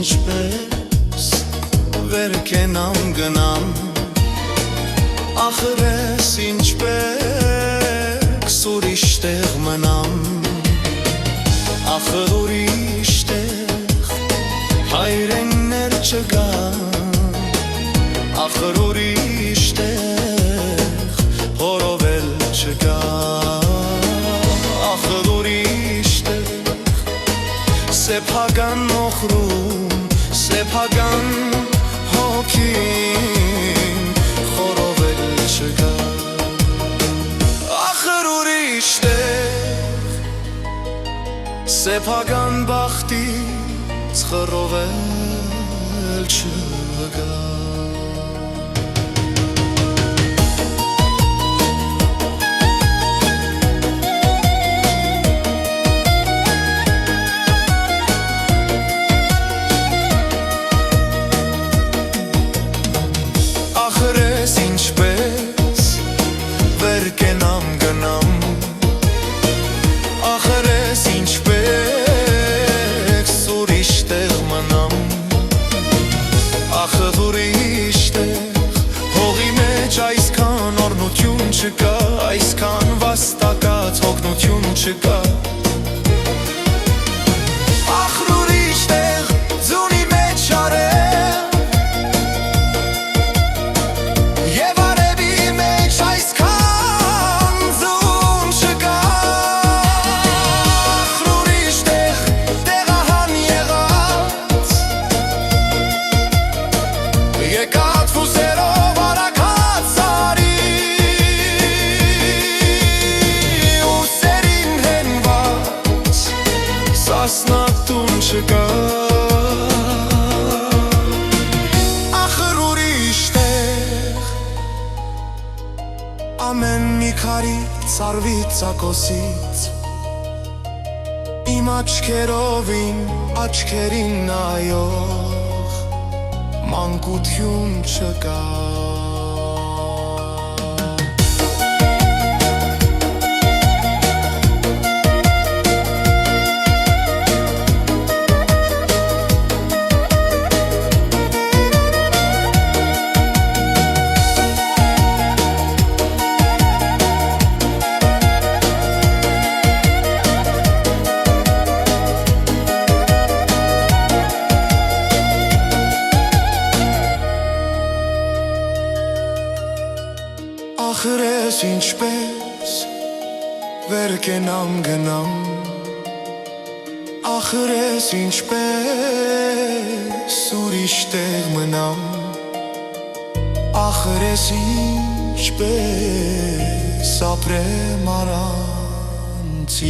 ինչպես վեր կենամ գնամ ախր ես ինչպես ուրիշ տեղ մնամ ախր ուրիշ տեղ հայրեններ չգա ախր ուրիշ տեղ հորով էլ չգա ախր ուրիշ տեղ սեփական մոխրում սեփական հոգին խորով էլ չգա ախր ուրիշ տեղ սեփական բախտից խռով էլ չգա չկա այսքան վաստակած հոգնություն չկա ախր ուրիշ տեղ ձունի մեջ արև և արևի մեջ այսքան ձուն չկա ախր ուրիշ տեղ տեղահան եղած եկած ֆուսերով ասնատուն չկա ախր ուրիշ տեղ ամեն մի քարից արվի ծակոսից իմ աչքերովին աչքերին նայող մանկություն չկա ախր ես ինչպես վեր կենամ գնամ ախր ես ինչպես ուրիշ տեղ մնամ ախր ես ինչպես ապրեմ առանցից